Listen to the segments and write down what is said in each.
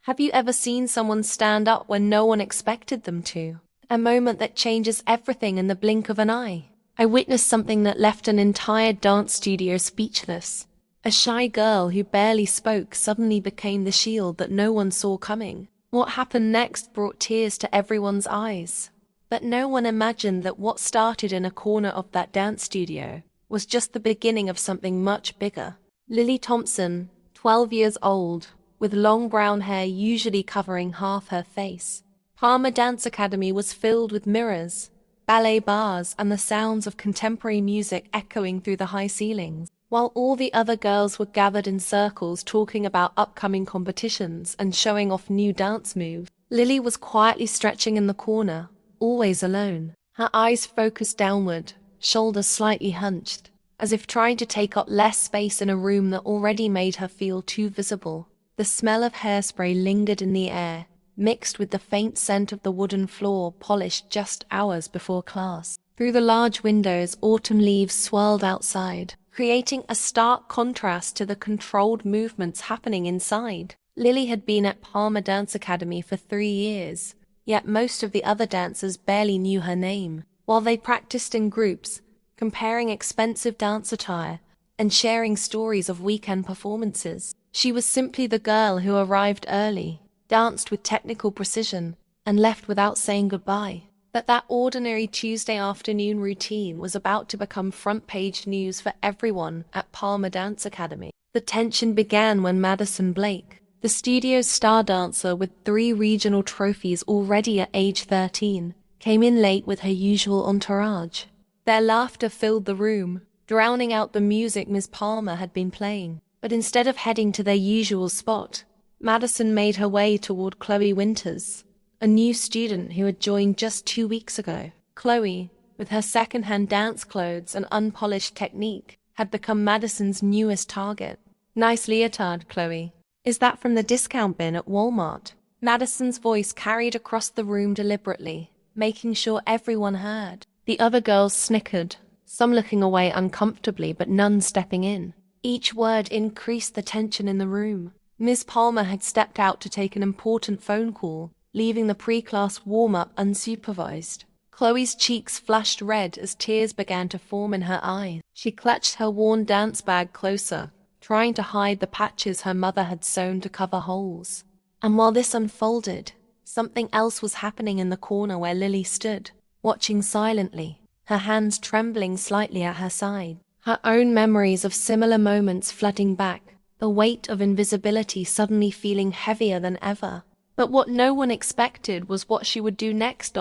Have you ever seen someone stand up when no one expected them to? A moment that changes everything in the blink of an eye. I witnessed something that left an entire dance studio speechless. A shy girl who barely spoke suddenly became the shield that no one saw coming. What happened next brought tears to everyone's eyes. But no one imagined that what started in a corner of that dance studio was just the beginning of something much bigger. Lily Thompson, 12 years old, with long brown hair usually covering half her face. Palmer Dance Academy was filled with mirrors, ballet bars, and the sounds of contemporary music echoing through the high ceilings. While all the other girls were gathered in circles talking about upcoming competitions and showing off new dance moves, Lily was quietly stretching in the corner, always alone. Her eyes focused downward, shoulders slightly hunched, as if trying to take up less space in a room that already made her feel too visible. The smell of hairspray lingered in the air, mixed with the faint scent of the wooden floor polished just hours before class. Through the large windows, autumn leaves swirled outside, creating a stark contrast to the controlled movements happening inside. Lily had been at Palmer Dance Academy for 3 years, yet most of the other dancers barely knew her name. While they practiced in groups, comparing expensive dance attire and sharing stories of weekend performances, she was simply the girl who arrived early, danced with technical precision, and left without saying goodbye. But that ordinary Tuesday afternoon routine was about to become front-page news for everyone at Palmer Dance Academy. The tension began when Madison Blake, the studio's star dancer with 3 regional trophies already at age 13, came in late with her usual entourage. Their laughter filled the room, drowning out the music Ms. Palmer had been playing. But instead of heading to their usual spot, Madison made her way toward Chloe Winters, a new student who had joined just 2 weeks ago. Chloe, with her second-hand dance clothes and unpolished technique, had become Madison's newest target. "Nice leotard, Chloe. Is that from the discount bin at Walmart?" Madison's voice carried across the room deliberately, making sure everyone heard. The other girls snickered, some looking away uncomfortably but none stepping in. Each word increased the tension in the room. Ms. Palmer had stepped out to take an important phone call, leaving the pre-class warm-up unsupervised. Chloe's cheeks flushed red as tears began to form in her eyes. She clutched her worn dance bag closer, trying to hide the patches her mother had sewn to cover holes. And while this unfolded, something else was happening in the corner where Lily stood, watching silently, her hands trembling slightly at her side. Her own memories of similar moments flooding back, the weight of invisibility suddenly feeling heavier than ever. But what no one expected was what she would do next.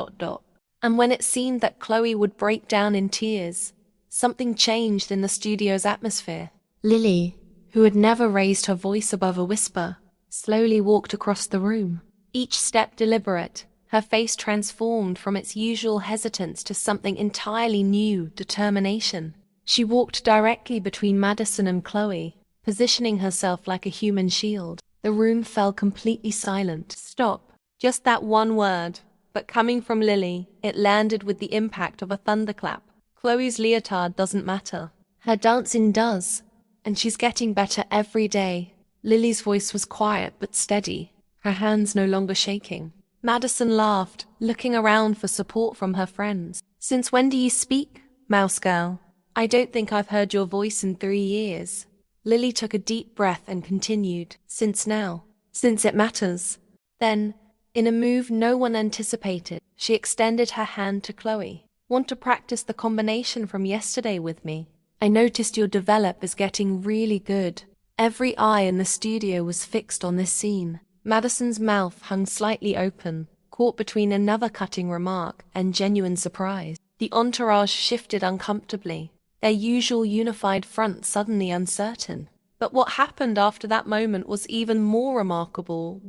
And when it seemed that Chloe would break down in tears, something changed in the studio's atmosphere. Lily, who had never raised her voice above a whisper, slowly walked across the room. Each step deliberate, her face transformed from its usual hesitance to something entirely new, determination. She walked directly between Madison and Chloe, positioning herself like a human shield. The room fell completely silent. Stop. Just that one word. But coming from Lily, it landed with the impact of a thunderclap. Chloe's leotard doesn't matter. Her dancing does. And she's getting better every day. Lily's voice was quiet but steady, her hands no longer shaking. Madison laughed, looking around for support from her friends. "Since when do you speak, mouse girl? I don't think I've heard your voice in 3 years. Lily took a deep breath and continued, "Since now. Since it matters." Then, in a move no one anticipated, she extended her hand to Chloe. "Want to practice the combination from yesterday with me? I noticed your develop is getting really good." Every eye in the studio was fixed on this scene. Madison's mouth hung slightly open, caught between another cutting remark and genuine surprise. The entourage shifted uncomfortably, their usual unified front suddenly uncertain. But what happened after that moment was even more remarkable.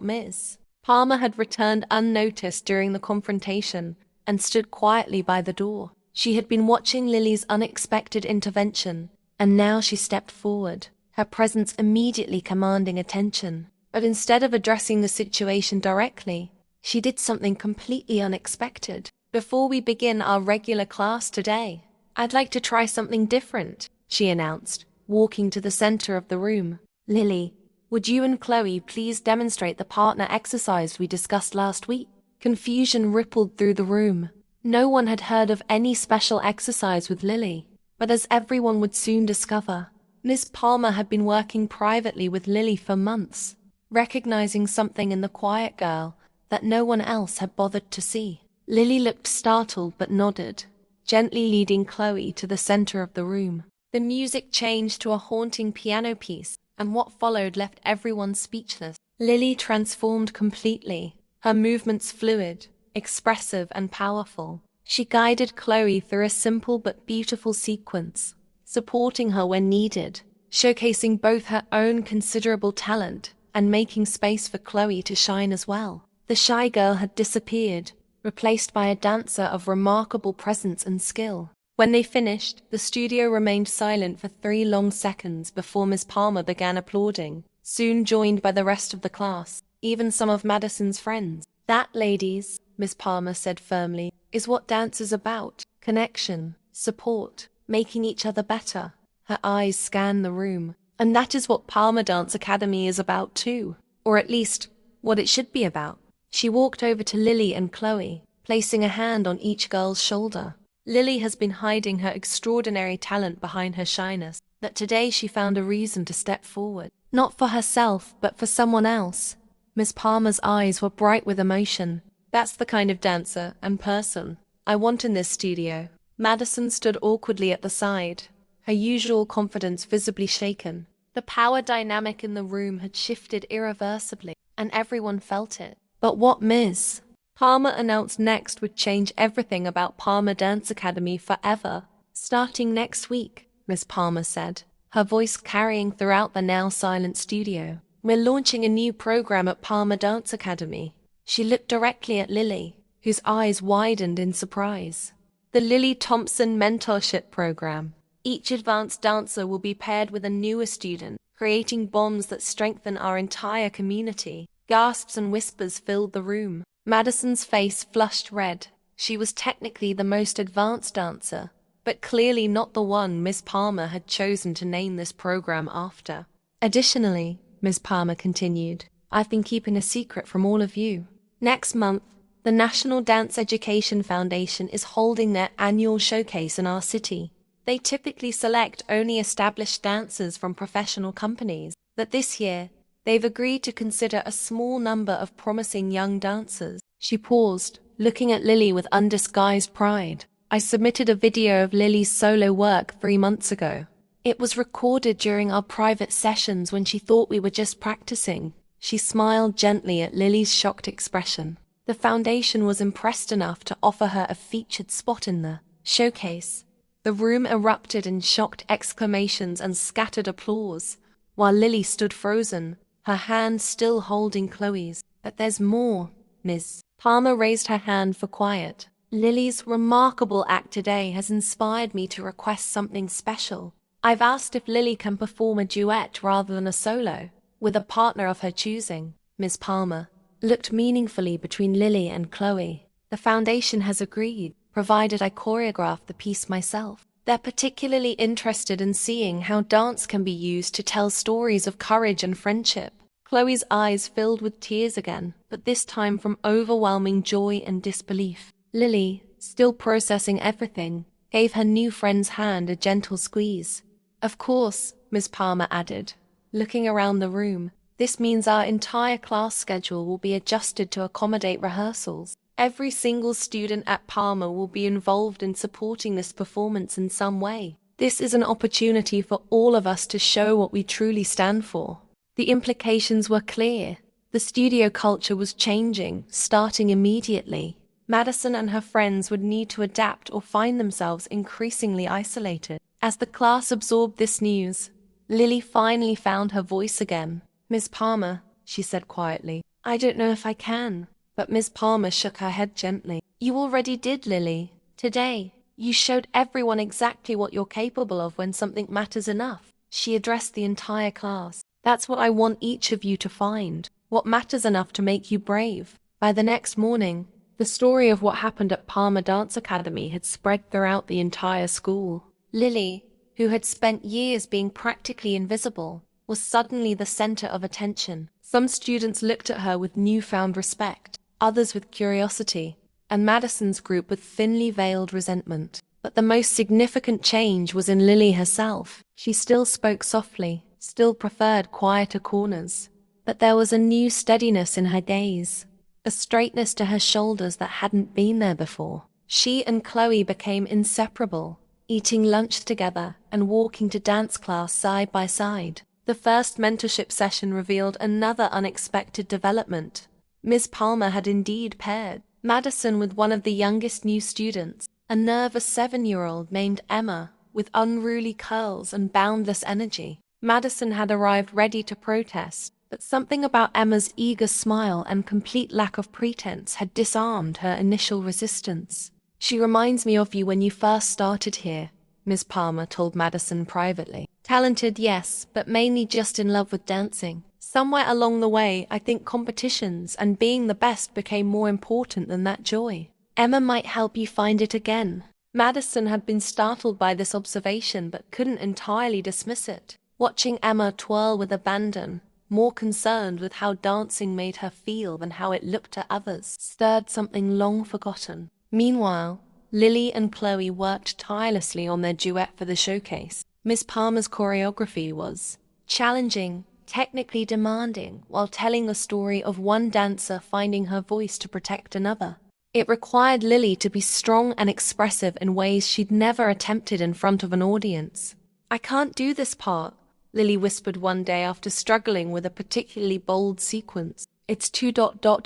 Ms. Palmer had returned unnoticed during the confrontation and stood quietly by the door. She had been watching Lily's unexpected intervention, and now she stepped forward, her presence immediately commanding attention. But instead of addressing the situation directly, she did something completely unexpected. "Before we begin our regular class today, I'd like to try something different," she announced, walking to the center of the room. "Lily, Would you and Chloe please demonstrate the partner exercise we discussed last week? Confusion rippled through the room. No one had heard of any special exercise with Lily, but as everyone would soon discover, Miss Palmer had been working privately with Lily for months, recognizing something in the quiet girl that no one else had bothered to see. Lily looked startled but nodded, gently leading Chloe to the center of the room. The music changed to a haunting piano piece, and what followed left everyone speechless. Lily transformed completely, her movements fluid, expressive and powerful. She guided Chloe through a simple but beautiful sequence, supporting her when needed, showcasing both her own considerable talent and making space for Chloe to shine as well. The shy girl had disappeared, replaced by a dancer of remarkable presence and skill. When they finished, the studio remained silent for 3 long seconds before Miss Palmer began applauding, soon joined by the rest of the class, even some of Madison's friends. That, ladies, Miss Palmer said firmly, is what dance is about. Connection, support, making each other better. Her eyes scanned the room. And that is what Palmer Dance Academy is about too. Or at least, what it should be about. She walked over to Lily and Chloe, placing a hand on each girl's shoulder. Lily has been hiding her extraordinary talent behind her shyness, but today she found a reason to step forward. Not for herself, but for someone else. Miss Palmer's eyes were bright with emotion. That's the kind of dancer and person I want in this studio. Madison stood awkwardly at the side, her usual confidence visibly shaken. The power dynamic in the room had shifted irreversibly, and everyone felt it. But what Ms. Palmer announced next would change everything about Palmer Dance Academy forever. Starting next week, Miss Palmer said, her voice carrying throughout the now silent studio. We're launching a new program at Palmer Dance Academy. She looked directly at Lily, whose eyes widened in surprise. The Lily Thompson Mentorship Program. Each advanced dancer will be paired with a newer student, creating bonds that strengthen our entire community. Gasps and whispers filled the room. Madison's face flushed red. She was technically the most advanced dancer, but clearly not the one Miss Palmer had chosen to name this program after. Additionally, Miss Palmer continued, I've been keeping a secret from all of you. Next month, the National Dance Education Foundation is holding their annual showcase in our city. They typically select only established dancers from professional companies, but this year, they've agreed to consider a small number of promising young dancers. She paused, looking at Lily with undisguised pride. I submitted a video of Lily's solo work 3 months ago. It was recorded during our private sessions when she thought we were just practicing. She smiled gently at Lily's shocked expression. The foundation was impressed enough to offer her a featured spot in the showcase. The room erupted in shocked exclamations and scattered applause, while Lily stood frozen, her hand still holding Chloe's. But there's more, Miss Palmer raised her hand for quiet. Lily's remarkable act today has inspired me to request something special. I've asked if Lily can perform a duet rather than a solo, with a partner of her choosing. Miss Palmer looked meaningfully between Lily and Chloe. The foundation has agreed, provided I choreograph the piece myself. They're particularly interested in seeing how dance can be used to tell stories of courage and friendship. Chloe's eyes filled with tears again, but this time from overwhelming joy and disbelief. Lily, still processing everything, gave her new friend's hand a gentle squeeze. Of course, Miss Palmer added, looking around the room, this means our entire class schedule will be adjusted to accommodate rehearsals. Every single student at Palmer will be involved in supporting this performance in some way. This is an opportunity for all of us to show what we truly stand for. The implications were clear. The studio culture was changing, starting immediately. Madison and her friends would need to adapt or find themselves increasingly isolated. As the class absorbed this news, Lily finally found her voice again. Miss Palmer, she said quietly, I don't know if I can. But Miss Palmer shook her head gently. You already did, Lily. Today, you showed everyone exactly what you're capable of when something matters enough. She addressed the entire class. That's what I want each of you to find. What matters enough to make you brave. By the next morning, the story of what happened at Palmer Dance Academy had spread throughout the entire school. Lily, who had spent years being practically invisible, was suddenly the center of attention. Some students looked at her with newfound respect, others with curiosity, and Madison's group with thinly veiled resentment. But the most significant change was in Lily herself. She still spoke softly, still preferred quieter corners. But there was a new steadiness in her gaze, a straightness to her shoulders that hadn't been there before. She and Chloe became inseparable, eating lunch together and walking to dance class side by side. The first mentorship session revealed another unexpected development. Ms. Palmer had indeed paired Madison with one of the youngest new students, a nervous 7-year-old named Emma, with unruly curls and boundless energy. Madison had arrived ready to protest, but something about Emma's eager smile and complete lack of pretense had disarmed her initial resistance. "She reminds me of you when you first started here," Ms. Palmer told Madison privately. "Talented, yes, but mainly just in love with dancing. Somewhere along the way, I think competitions and being the best became more important than that joy. Emma might help you find it again." Madison had been startled by this observation but couldn't entirely dismiss it. Watching Emma twirl with abandon, more concerned with how dancing made her feel than how it looked to others, stirred something long forgotten. Meanwhile, Lily and Chloe worked tirelessly on their duet for the showcase. Miss Palmer's choreography was challenging, technically demanding, while telling a story of one dancer finding her voice to protect another. It required Lily to be strong and expressive in ways she'd never attempted in front of an audience. "I can't do this part," Lily whispered one day after struggling with a particularly bold sequence. "It's too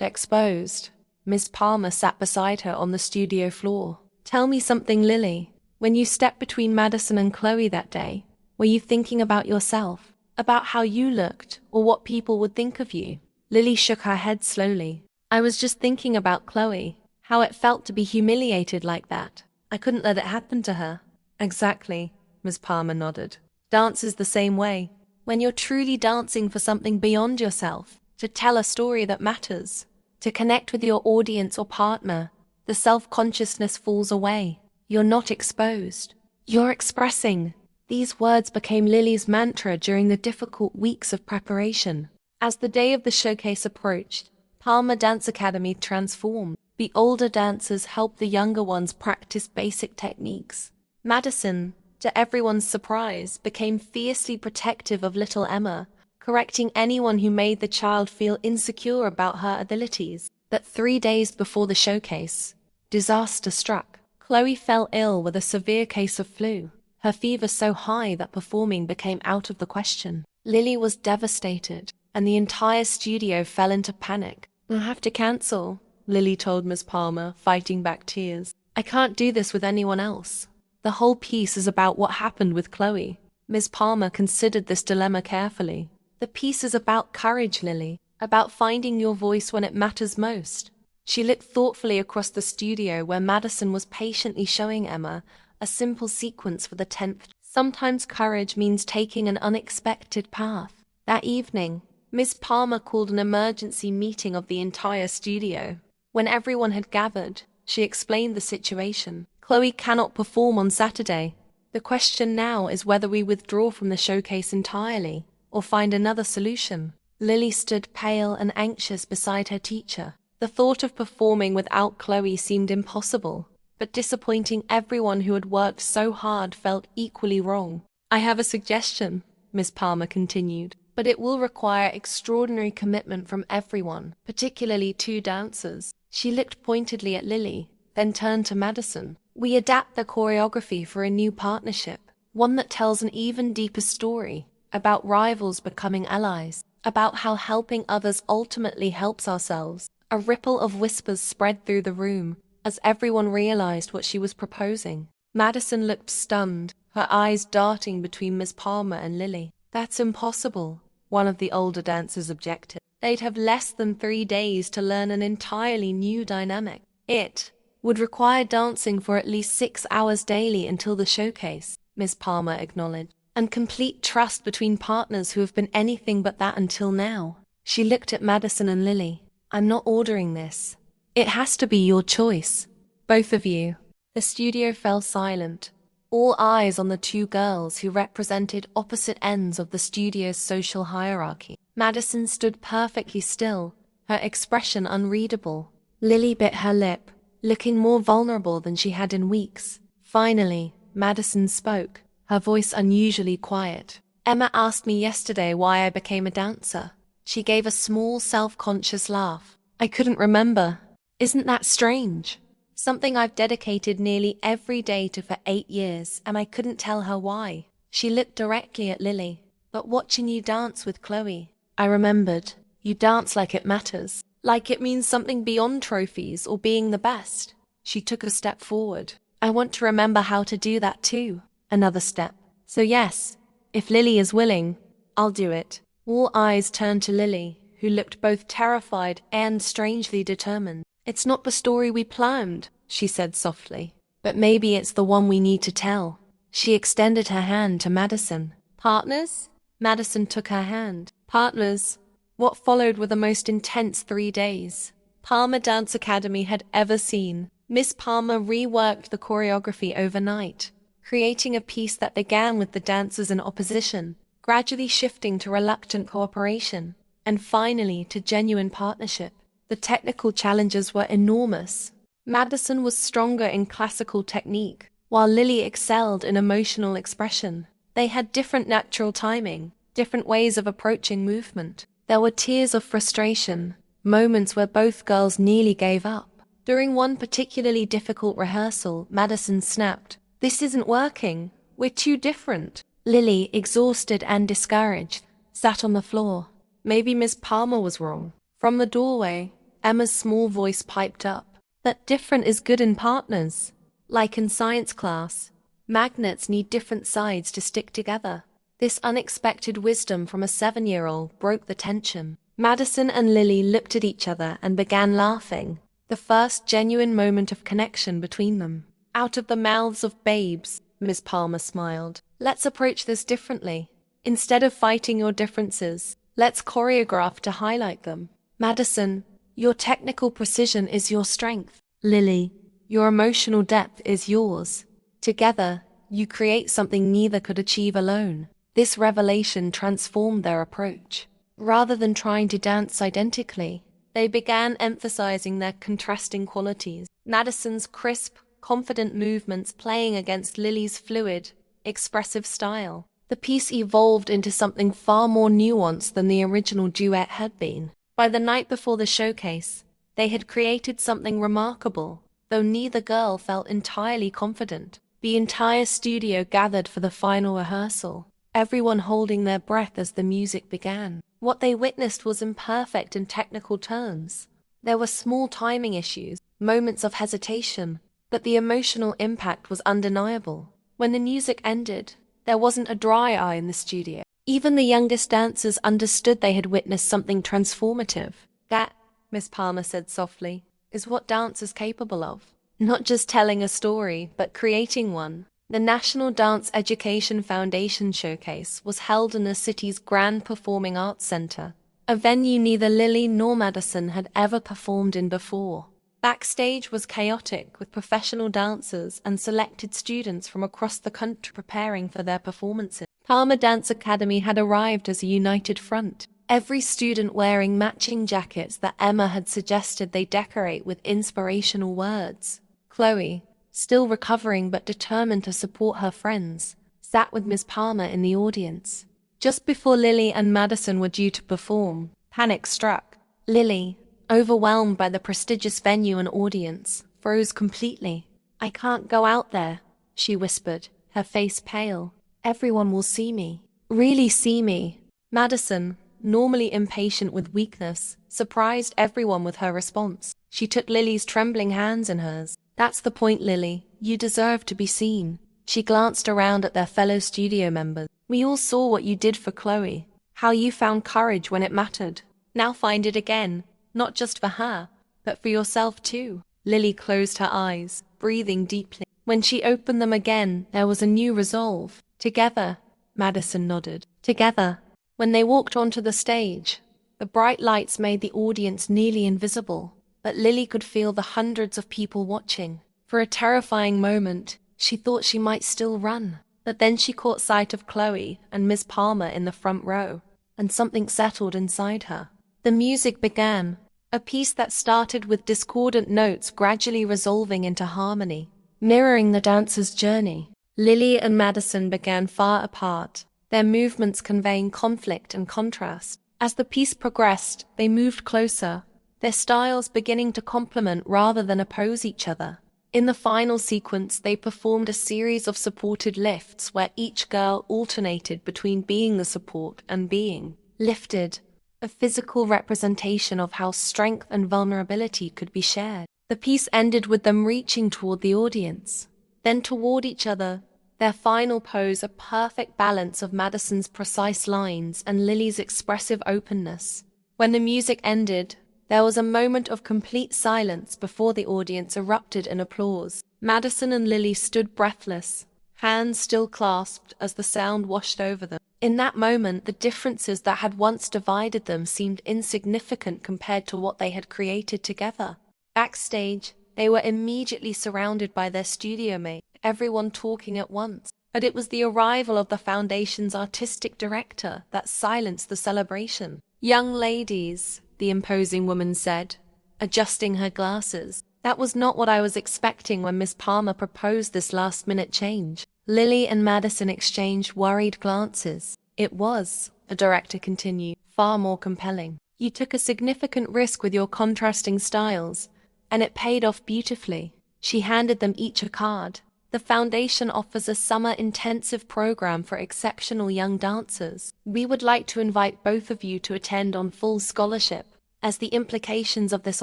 exposed." Miss Palmer sat beside her on the studio floor. "Tell me something, Lily. When you stepped between Madison and Chloe that day, were you thinking about yourself, about how you looked, or what people would think of you?" Lily shook her head slowly. "I was just thinking about Chloe, how it felt to be humiliated like that. I couldn't let it happen to her." "Exactly," Miss Palmer nodded. "Dance is the same way. When you're truly dancing for something beyond yourself, to tell a story that matters, to connect with your audience or partner, the self-consciousness falls away. You're not exposed. You're expressing." These words became Lily's mantra during the difficult weeks of preparation. As the day of the showcase approached, Palmer Dance Academy transformed. The older dancers helped the younger ones practice basic techniques. Madison, to everyone's surprise, became fiercely protective of little Emma, correcting anyone who made the child feel insecure about her abilities. But 3 days before the showcase, disaster struck. Chloe fell ill with a severe case of flu, her fever so high that performing became out of the question. Lily was devastated, and the entire studio fell into panic. "I'll have to cancel," Lily told Miss Palmer, fighting back tears. "I can't do this with anyone else. The whole piece is about what happened with Chloe." Miss Palmer considered this dilemma carefully. "The piece is about courage, Lily, about finding your voice when it matters most." She looked thoughtfully across the studio where Madison was patiently showing Emma a simple sequence for the 10th. Sometimes courage means taking an unexpected path. That evening, Miss Palmer called an emergency meeting of the entire studio. When everyone had gathered, she explained the situation. "Chloe cannot perform on Saturday. The question now is whether we withdraw from the showcase entirely or find another solution." Lily stood pale and anxious beside her teacher. The thought of performing without Chloe seemed impossible, but disappointing everyone who had worked so hard felt equally wrong. "I have a suggestion," Miss Palmer continued, "but it will require extraordinary commitment from everyone, particularly 2 dancers." She looked pointedly at Lily, then turned to Madison. "We adapt the choreography for a new partnership, one that tells an even deeper story, about rivals becoming allies, about how helping others ultimately helps ourselves." A ripple of whispers spread through the room as everyone realized what she was proposing. Madison looked stunned, her eyes darting between Miss Palmer and Lily. "That's impossible," one of the older dancers objected. "They'd have less than 3 days to learn an entirely new dynamic. It would require dancing for at least 6 hours daily until the showcase," Miss Palmer acknowledged, "and complete trust between partners who have been anything but that until now." She looked at Madison and Lily. "I'm not ordering this. It has to be your choice. Both of you." The studio fell silent, all eyes on the two girls who represented opposite ends of the studio's social hierarchy. Madison stood perfectly still, her expression unreadable. Lily bit her lip, looking more vulnerable than she had in weeks. Finally, Madison spoke, her voice unusually quiet. "Emma asked me yesterday why I became a dancer." She gave a small, self-conscious laugh. "I couldn't remember. Isn't that strange? Something I've dedicated nearly every day to for 8 years, and I couldn't tell her why." She looked directly at Lily. "But watching you dance with Chloe, I remembered. You dance like it matters. Like it means something beyond trophies or being the best." She took a step forward. "I want to remember how to do that too." Another step. "So yes, if Lily is willing, I'll do it." All eyes turned to Lily, who looked both terrified and strangely determined. "It's not the story we planned," she said softly, "but maybe it's the one we need to tell." She extended her hand to Madison. "Partners?" Madison took her hand. Partners. What followed were the most intense 3 days Palmer Dance Academy had ever seen. Miss Palmer reworked the choreography overnight, creating a piece that began with the dancers in opposition, gradually shifting to reluctant cooperation, and finally to genuine partnership. The technical challenges were enormous. Madison was stronger in classical technique, while Lily excelled in emotional expression. They had different natural timing, different ways of approaching movement. There were tears of frustration, moments where both girls nearly gave up. During one particularly difficult rehearsal, Madison snapped, "This isn't working. We're too different." Lily, exhausted and discouraged, sat on the floor. Maybe Miss Palmer was wrong. From the doorway, Emma's small voice piped up, "That different is good in partners. Like in science class, magnets need different sides to stick together." This unexpected wisdom from a 7-year-old broke the tension. Madison and Lily looked at each other and began laughing, the first genuine moment of connection between them. "Out of the mouths of babes," Miss Palmer smiled. "Let's approach this differently. Instead of fighting your differences, let's choreograph to highlight them." Madison, your technical precision is your strength. Lily, your emotional depth is yours. Together, you create something neither could achieve alone. This revelation transformed their approach. Rather than trying to dance identically, they began emphasizing their contrasting qualities. Madison's crisp, confident movements playing against Lily's fluid, expressive style. The piece evolved into something far more nuanced than the original duet had been. By the night before the showcase, they had created something remarkable, though neither girl felt entirely confident. The entire studio gathered for the final rehearsal, everyone holding their breath as the music began. What they witnessed was imperfect in technical terms. There were small timing issues, moments of hesitation, but the emotional impact was undeniable. When the music ended, there wasn't a dry eye in the studio. Even the youngest dancers understood they had witnessed something transformative. That, Miss Palmer said softly, is what dance is capable of. Not just telling a story, but creating one. The National Dance Education Foundation Showcase was held in the city's Grand Performing Arts Center, a venue neither Lily nor Madison had ever performed in before. Backstage was chaotic, with professional dancers and selected students from across the country preparing for their performances. Palmer Dance Academy had arrived as a united front, every student wearing matching jackets that Emma had suggested they decorate with inspirational words. Chloe, still recovering but determined to support her friends, sat with Miss Palmer in the audience. Just before Lily and Madison were due to perform, panic struck. Lily, overwhelmed by the prestigious venue and audience, froze completely. "I can't go out there," she whispered, her face pale. "Everyone will see me." Really see me. Madison, normally impatient with weakness, surprised everyone with her response. She took Lily's trembling hands in hers. "That's the point, Lily. You deserve to be seen." She glanced around at their fellow studio members. "We all saw what you did for Chloe, how you found courage when it mattered. Now find it again, not just for her, but for yourself too." Lily closed her eyes, breathing deeply. When she opened them again, there was a new resolve. "Together," Madison nodded. "Together." When they walked onto the stage, the bright lights made the audience nearly invisible, but Lily could feel the hundreds of people watching. For a terrifying moment, She thought she might still run, but then she caught sight of Chloe and Miss Palmer in the front row, and something settled inside her. The music began, a piece that started with discordant notes gradually resolving into harmony, mirroring the dancer's journey. Lily and Madison began far apart, their movements conveying conflict and contrast. As the piece progressed, they moved closer, their styles beginning to complement rather than oppose each other. In the final sequence, they performed a series of supported lifts where each girl alternated between being the support and being lifted, a physical representation of how strength and vulnerability could be shared. The piece ended with them reaching toward the audience, then toward each other, their final pose a perfect balance of Madison's precise lines and Lily's expressive openness. When the music ended, there was a moment of complete silence before the audience erupted in applause. Madison and Lily stood breathless, hands still clasped as the sound washed over them. In that moment, the differences that had once divided them seemed insignificant compared to what they had created together. Backstage, they were immediately surrounded by their studio mates, everyone talking at once. But it was the arrival of the Foundation's artistic director that silenced the celebration. "Young ladies," the imposing woman said, adjusting her glasses. "That was not what I was expecting when Miss Palmer proposed this last-minute change." Lily and Madison exchanged worried glances. "It was," the director continued, "far more compelling. You took a significant risk with your contrasting styles, and it paid off beautifully." She handed them each a card. "The Foundation offers a summer intensive program for exceptional young dancers. We would like to invite both of you to attend on full scholarship." As the implications of this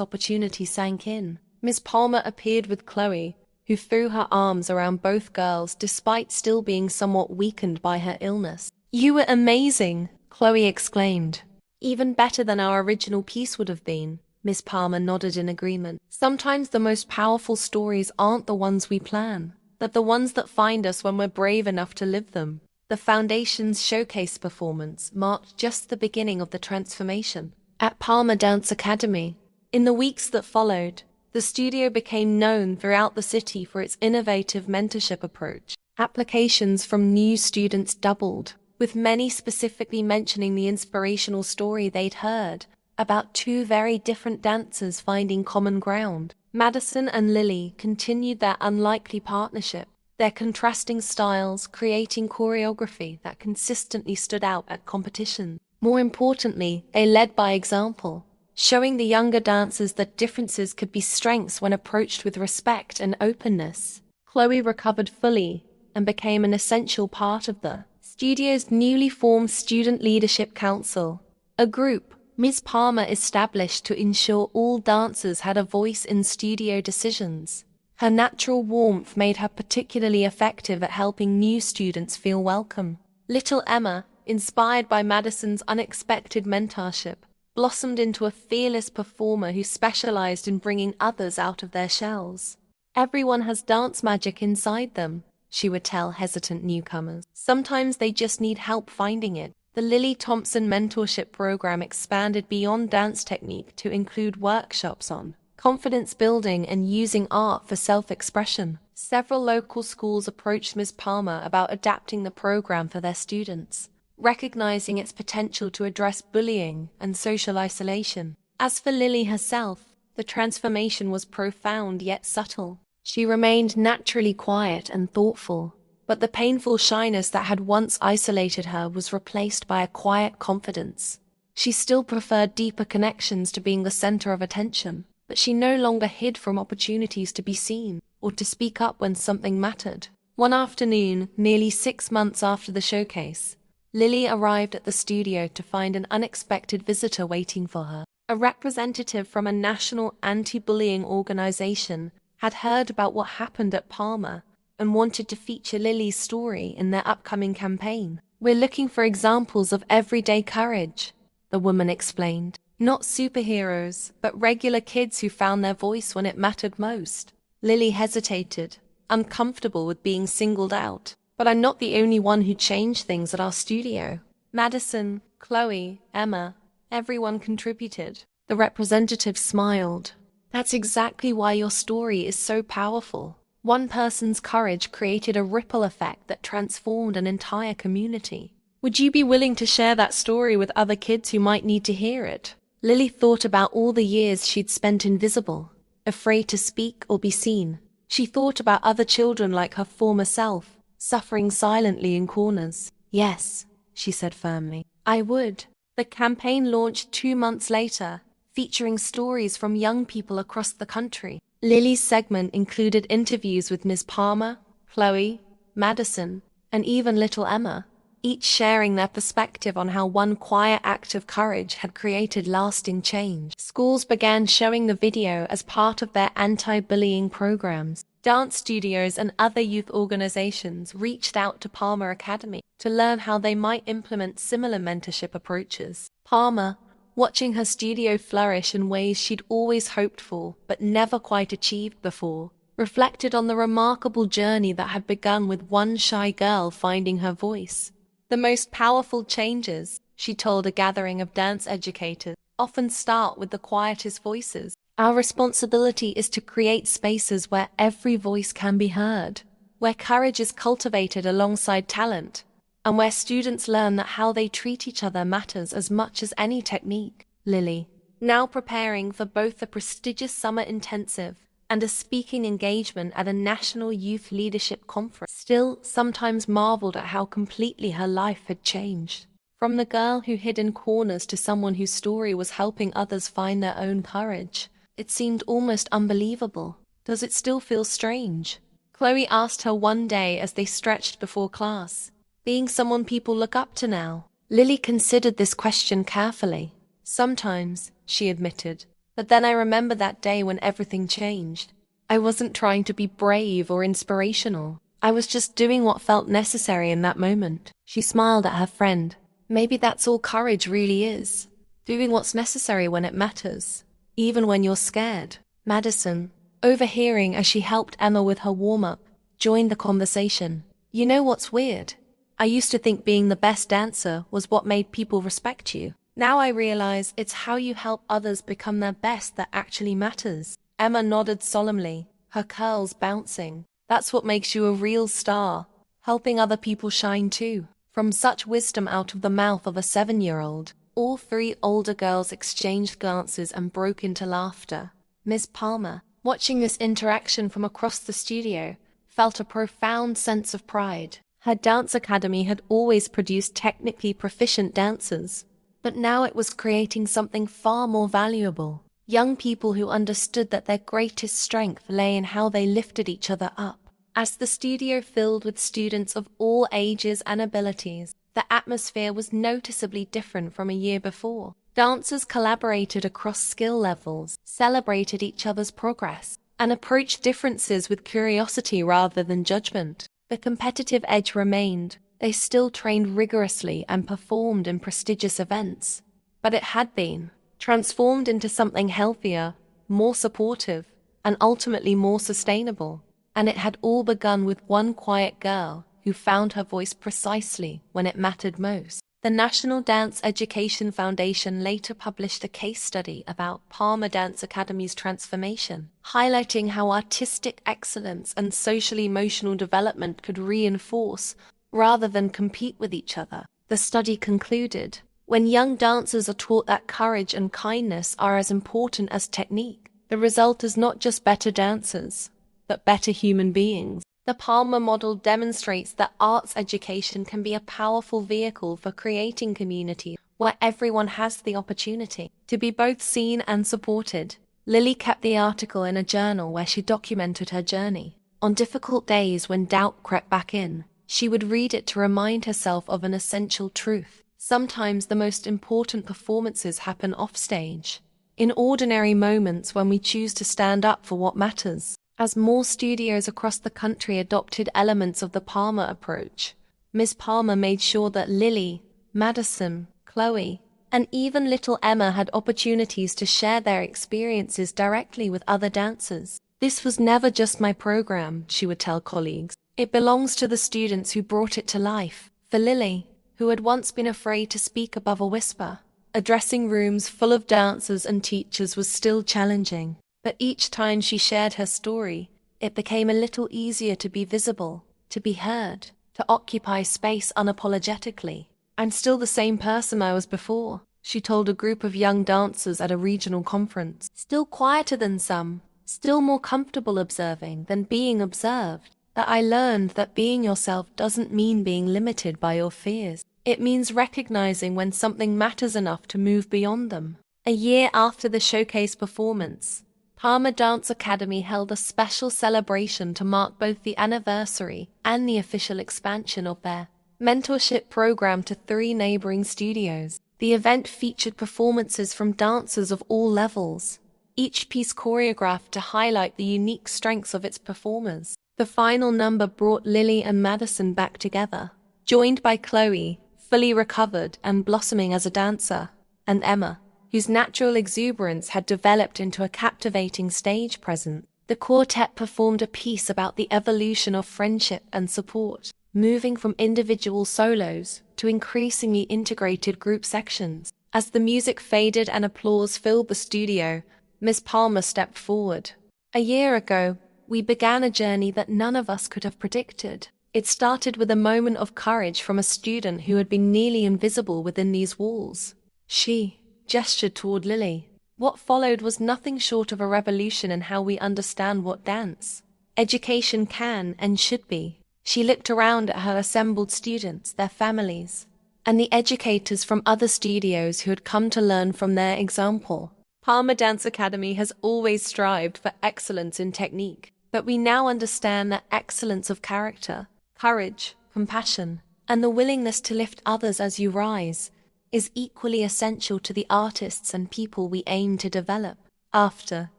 opportunity sank in, Miss Palmer appeared with Chloe, who threw her arms around both girls despite still being somewhat weakened by her illness. "You were amazing," Chloe exclaimed. "Even better than our original piece would have been." Miss Palmer nodded in agreement. "Sometimes the most powerful stories aren't the ones we plan, but the ones that find us when we're brave enough to live them." The Foundation's showcase performance marked just the beginning of the transformation. At Palmer Dance Academy, in the weeks that followed, the studio became known throughout the city for its innovative mentorship approach. Applications from new students doubled, with many specifically mentioning the inspirational story they'd heard about two very different dancers finding common ground. Madison and Lily continued their unlikely partnership, their contrasting styles creating choreography that consistently stood out at competitions. More importantly, they led by example, showing the younger dancers that differences could be strengths when approached with respect and openness. Chloe recovered fully and became an essential part of the studio's newly formed Student Leadership Council, a group Ms. Palmer established to ensure all dancers had a voice in studio decisions. Her natural warmth made her particularly effective at helping new students feel welcome. Little Emma, inspired by Madison's unexpected mentorship, blossomed into a fearless performer who specialized in bringing others out of their shells. "Everyone has dance magic inside them," she would tell hesitant newcomers. "Sometimes they just need help finding it." The Lily Thompson mentorship program expanded beyond dance technique to include workshops on confidence building and using art for self-expression. Several local schools approached Ms. Palmer about adapting the program for their students, recognizing its potential to address bullying and social isolation. As for Lily herself, the transformation was profound yet subtle. She remained naturally quiet and thoughtful, but the painful shyness that had once isolated her was replaced by a quiet confidence. She still preferred deeper connections to being the center of attention, but she no longer hid from opportunities to be seen or to speak up when something mattered. One afternoon, nearly 6 months after the showcase, Lily arrived at the studio to find an unexpected visitor waiting for her. A representative from a national anti-bullying organization had heard about what happened at Palmer and wanted to feature Lily's story in their upcoming campaign. "We're looking for examples of everyday courage," the woman explained. "Not superheroes, but regular kids who found their voice when it mattered most." Lily hesitated, uncomfortable with being singled out. "But I'm not the only one who changed things at our studio." Madison, Chloe, Emma, everyone contributed. The representative smiled. "That's exactly why your story is so powerful. One person's courage created a ripple effect that transformed an entire community. Would you be willing to share that story with other kids who might need to hear it? Lily thought about all the years she'd spent invisible, afraid to speak or be seen. She thought about other children like her former self, suffering silently in corners. Yes, she said firmly, I would. The campaign launched 2 months later, featuring stories from young people across the country. Lily's segment included interviews with Ms. Palmer, Chloe, Madison, and even little Emma, each sharing their perspective on how one quiet act of courage had created lasting change. Schools began showing the video as part of their anti-bullying programs. Dance studios and other youth organizations reached out to Palmer Academy to learn how they might implement similar mentorship approaches. Palmer, watching her studio flourish in ways she'd always hoped for but never quite achieved before, reflected on the remarkable journey that had begun with one shy girl finding her voice. The most powerful changes, she told a gathering of dance educators, often start with the quietest voices. Our responsibility is to create spaces where every voice can be heard, where courage is cultivated alongside talent, and where students learn that how they treat each other matters as much as any technique. Lily, now preparing for both the prestigious summer intensive and a speaking engagement at a national youth leadership conference, still sometimes marveled at how completely her life had changed. From the girl who hid in corners to someone whose story was helping others find their own courage, it seemed almost unbelievable. Does it still feel strange? Chloe asked her one day as they stretched before class, being someone people look up to now. Lily considered this question carefully. Sometimes, she admitted, but then I remember that day when everything changed. I wasn't trying to be brave or inspirational. I was just doing what felt necessary in that moment. She smiled at her friend. Maybe that's all courage really is. Doing what's necessary when it matters, even when you're scared. Madison, overhearing as she helped Emma with her warm-up, joined the conversation. You know what's weird? I used to think being the best dancer was what made people respect you. Now I realize it's how you help others become their best that actually matters. Emma nodded solemnly, her curls bouncing. That's what makes you a real star, helping other people shine too. From such wisdom out of the mouth of a 7-year-old, all 3 older girls exchanged glances and broke into laughter. Miss Palmer, watching this interaction from across the studio, felt a profound sense of pride. Her dance academy had always produced technically proficient dancers, but now it was creating something far more valuable. Young people who understood that their greatest strength lay in how they lifted each other up. As the studio filled with students of all ages and abilities, the atmosphere was noticeably different from a year before. Dancers collaborated across skill levels, celebrated each other's progress, and approached differences with curiosity rather than judgment. The competitive edge remained. They still trained rigorously and performed in prestigious events. But it had been transformed into something healthier, more supportive, and ultimately more sustainable. And it had all begun with one quiet girl who found her voice precisely when it mattered most. The National Dance Education Foundation later published a case study about Palmer Dance Academy's transformation, highlighting how artistic excellence and social-emotional development could reinforce rather than compete with each other. The study concluded, when young dancers are taught that courage and kindness are as important as technique, the result is not just better dancers, but better human beings. The Palmer model demonstrates that arts education can be a powerful vehicle for creating communities where everyone has the opportunity to be both seen and supported. Lily kept the article in a journal where she documented her journey. On difficult days when doubt crept back in, she would read it to remind herself of an essential truth. Sometimes the most important performances happen offstage, in ordinary moments when we choose to stand up for what matters. As more studios across the country adopted elements of the Palmer approach, Ms. Palmer made sure that Lily, Madison, Chloe, and even little Emma had opportunities to share their experiences directly with other dancers. This was never just my program, she would tell colleagues. It belongs to the students who brought it to life. For Lily, who had once been afraid to speak above a whisper, addressing rooms full of dancers and teachers was still challenging. But each time she shared her story, it became a little easier to be visible, to be heard, to occupy space unapologetically. "I'm still the same person I was before," she told a group of young dancers at a regional conference. "Still quieter than some, still more comfortable observing than being observed. That I learned that being yourself doesn't mean being limited by your fears. It means recognizing when something matters enough to move beyond them." A year after the showcase performance, Parma Dance Academy held a special celebration to mark both the anniversary and the official expansion of their mentorship program to 3 neighboring studios. The event featured performances from dancers of all levels, each piece choreographed to highlight the unique strengths of its performers. The final number brought Lily and Madison back together, joined by Chloe, fully recovered and blossoming as a dancer, and Emma, whose natural exuberance had developed into a captivating stage presence. The quartet performed a piece about the evolution of friendship and support, moving from individual solos to increasingly integrated group sections. As the music faded and applause filled the studio, Miss Palmer stepped forward. "A year ago, we began a journey that none of us could have predicted. It started with a moment of courage from a student who had been nearly invisible within these walls." She gestured toward Lily. "What followed was nothing short of a revolution in how we understand what dance education can and should be." She looked around at her assembled students, their families, and the educators from other studios who had come to learn from their example. "Parma Dance Academy has always strived for excellence in technique, but we now understand that excellence of character, courage, compassion, and the willingness to lift others as you rise is equally essential to the artists and people we aim to develop." After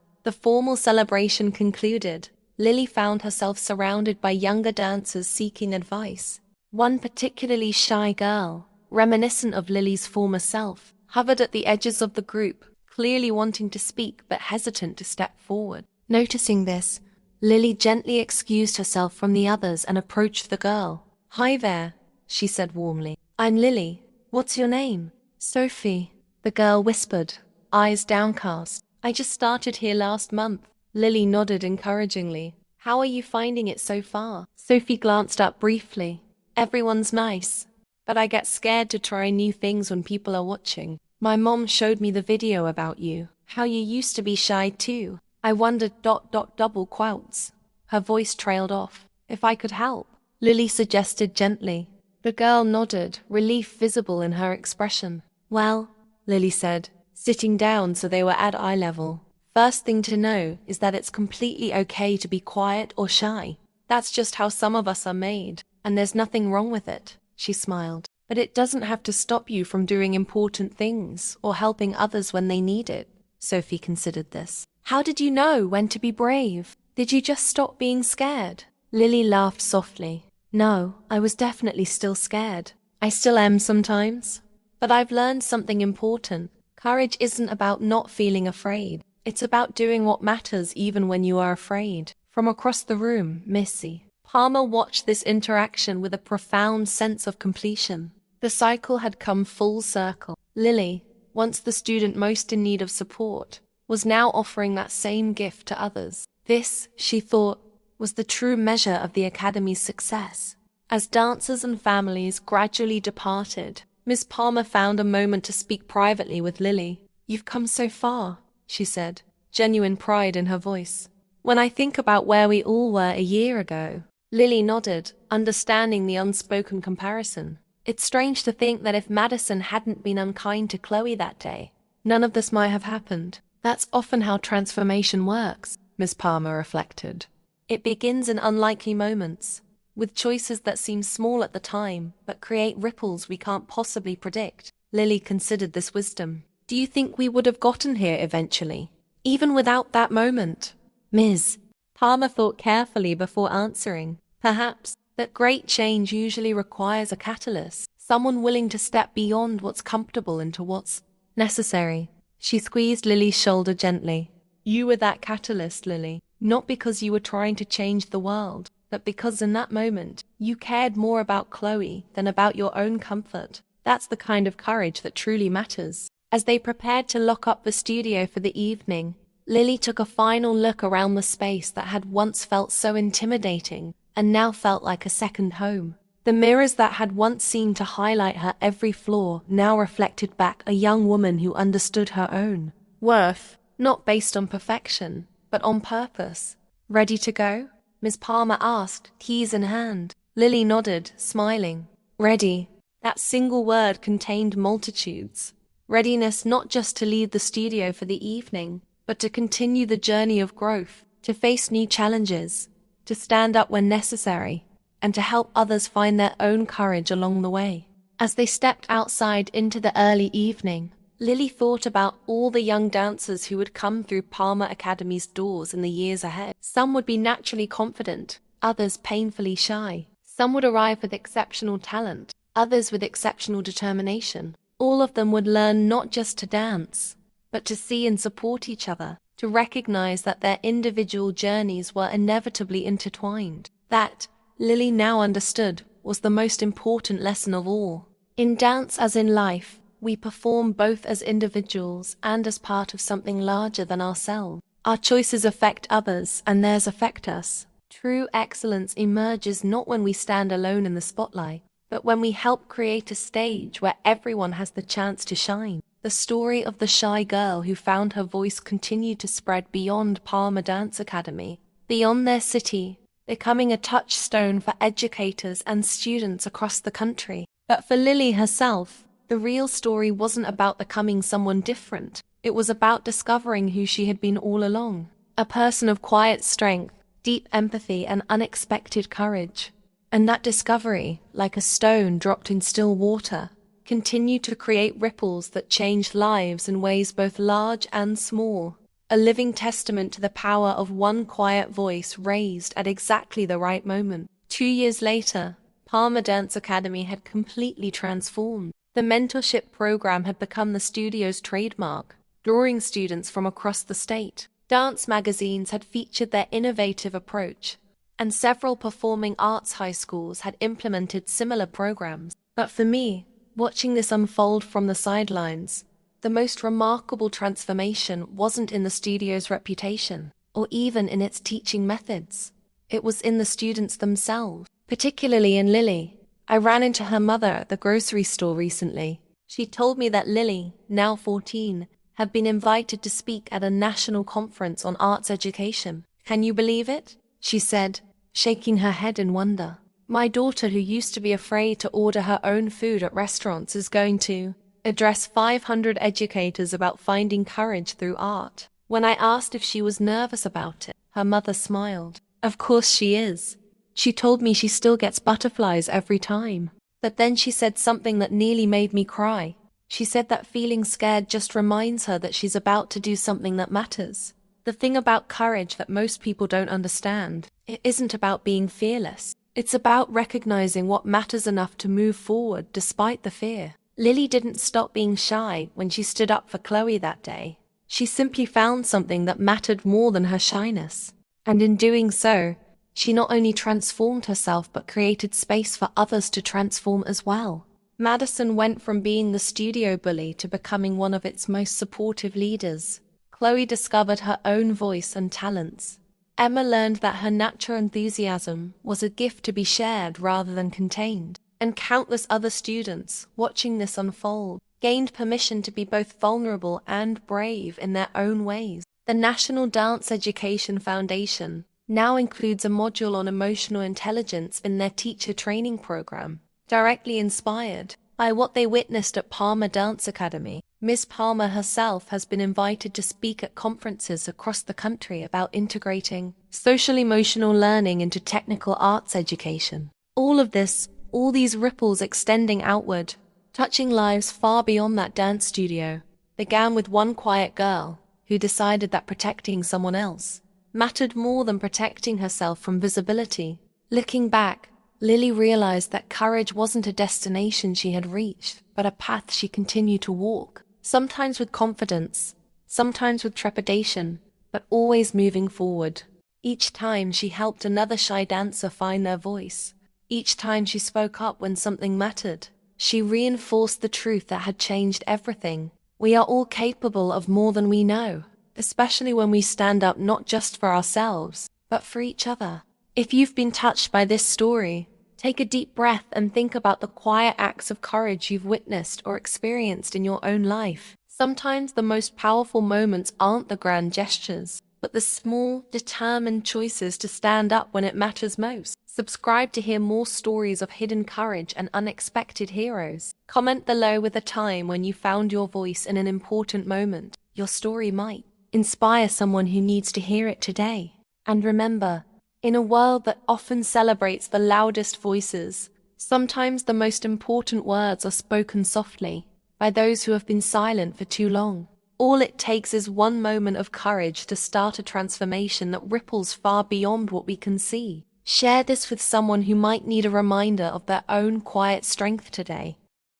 the formal celebration concluded, Lily found herself surrounded by younger dancers seeking advice. One particularly shy girl, reminiscent of Lily's former self, hovered at the edges of the group, clearly wanting to speak but hesitant to step forward. Noticing this, Lily gently excused herself from the others and approached the girl. "Hi there," she said warmly. "I'm Lily. What's your name?" "Sophie," the girl whispered, eyes downcast. "I just started here last month." Lily nodded encouragingly. "How are you finding it so far?" Sophie glanced up briefly. "Everyone's nice, but I get scared to try new things when people are watching. My mom showed me the video about you, how you used to be shy too. I wondered ... double quotes." Her voice trailed off. "If I could help," Lily suggested gently. The girl nodded, relief visible in her expression. "Well," Lily said, sitting down so they were at eye level, "first thing to know is that it's completely okay to be quiet or shy. That's just how some of us are made, and there's nothing wrong with it." She smiled. "But it doesn't have to stop you from doing important things or helping others when they need it." Sophie considered this. "How did you know when to be brave? Did you just stop being scared?" Lily laughed softly. "No, I was definitely still scared. I still am sometimes. But I've learned something important. Courage isn't about not feeling afraid. It's about doing what matters even when you are afraid." From across the room, Missy Palmer watched this interaction with a profound sense of completion. The cycle had come full circle. Lily, once the student most in need of support, was now offering that same gift to others. This, she thought, was the true measure of the Academy's success. As dancers and families gradually departed, Miss Palmer found a moment to speak privately with Lily. "You've come so far," she said, genuine pride in her voice. "When I think about where we all were a year ago." Lily nodded, understanding the unspoken comparison. "It's strange to think that if Madison hadn't been unkind to Chloe that day, none of this might have happened." "That's often how transformation works," Miss Palmer reflected. "It begins in unlikely moments, with choices that seem small at the time, but create ripples we can't possibly predict." Lily considered this wisdom. "Do you think we would have gotten here eventually, even without that moment?" Ms. Palmer thought carefully before answering. "Perhaps, that great change usually requires a catalyst, someone willing to step beyond what's comfortable into what's necessary." She squeezed Lily's shoulder gently. "You were that catalyst, Lily, not because you were trying to change the world, but because in that moment, you cared more about Chloe than about your own comfort. That's the kind of courage that truly matters." As they prepared to lock up the studio for the evening, Lily took a final look around the space that had once felt so intimidating and now felt like a second home. The mirrors that had once seemed to highlight her every flaw now reflected back a young woman who understood her own worth, not based on perfection, but on purpose. "Ready to go?" Miss Palmer asked, keys in hand. Lily nodded, smiling. Ready. That single word contained multitudes. Readiness not just to leave the studio for the evening, but to continue the journey of growth, to face new challenges, to stand up when necessary, and to help others find their own courage along the way. As they stepped outside into the early evening, Lily thought about all the young dancers who would come through Palmer Academy's doors in the years ahead. Some would be naturally confident, others painfully shy. Some would arrive with exceptional talent, others with exceptional determination. All of them would learn not just to dance, but to see and support each other, to recognize that their individual journeys were inevitably intertwined. That, Lily now understood, was the most important lesson of all. In dance as in life, we perform both as individuals and as part of something larger than ourselves. Our choices affect others, and theirs affect us. True excellence emerges not when we stand alone in the spotlight, but when we help create a stage where everyone has the chance to shine. The story of the shy girl who found her voice continued to spread beyond Palmer Dance Academy, beyond their city, becoming a touchstone for educators and students across the country. But for Lily herself, the real story wasn't about becoming someone different. It was about discovering who she had been all along. A person of quiet strength, deep empathy, and unexpected courage. And that discovery, like a stone dropped in still water, continued to create ripples that changed lives in ways both large and small. A living testament to the power of one quiet voice raised at exactly the right moment. 2 years later, Palmer Dance Academy had completely transformed. The mentorship program had become the studio's trademark, drawing students from across the state. Dance magazines had featured their innovative approach, and several performing arts high schools had implemented similar programs. But for me, watching this unfold from the sidelines, the most remarkable transformation wasn't in the studio's reputation, or even in its teaching methods. It was in the students themselves, particularly in Lily. I ran into her mother at the grocery store recently. She told me that Lily, now 14, had been invited to speak at a national conference on arts education. "Can you believe it?" she said, shaking her head in wonder. "My daughter, who used to be afraid to order her own food at restaurants, is going to address 500 educators about finding courage through art." When I asked if she was nervous about it, her mother smiled. "Of course she is." She told me she still gets butterflies every time. But then she said something that nearly made me cry. She said that feeling scared just reminds her that she's about to do something that matters. The thing about courage that most people don't understand, it isn't about being fearless. It's about recognizing what matters enough to move forward despite the fear. Lily didn't stop being shy when she stood up for Chloe that day. She simply found something that mattered more than her shyness. And in doing so, she not only transformed herself but created space for others to transform as well. Madison went from being the studio bully to becoming one of its most supportive leaders. Chloe discovered her own voice and talents. Emma learned that her natural enthusiasm was a gift to be shared rather than contained. And countless other students, watching this unfold, gained permission to be both vulnerable and brave in their own ways. The National Dance Education Foundation now includes a module on emotional intelligence in their teacher training program, directly inspired by what they witnessed at Palmer Dance Academy. Miss Palmer herself has been invited to speak at conferences across the country about integrating social-emotional learning into technical arts education. All of this, all these ripples extending outward, touching lives far beyond that dance studio, began with one quiet girl who decided that protecting someone else mattered more than protecting herself from visibility. Looking back, Lily realized that courage wasn't a destination she had reached, but a path she continued to walk, sometimes with confidence, sometimes with trepidation, but always moving forward. Each time she helped another shy dancer find their voice. Each time she spoke up when something mattered. She reinforced the truth that had changed everything. We are all capable of more than we know. especially when we stand up not just for ourselves, but for each other. If you've been touched by this story, take a deep breath and think about the quiet acts of courage you've witnessed or experienced in your own life. Sometimes the most powerful moments aren't the grand gestures, but the small, determined choices to stand up when it matters most. Subscribe to hear more stories of hidden courage and unexpected heroes. Comment below with a time when you found your voice in an important moment. Your story might inspire someone who needs to hear it today. And remember, in a world that often celebrates the loudest voices, sometimes the most important words are spoken softly by those who have been silent for too long. All it takes is one moment of courage to start a transformation that ripples far beyond what we can see. Share this with someone who might need a reminder of their own quiet strength today.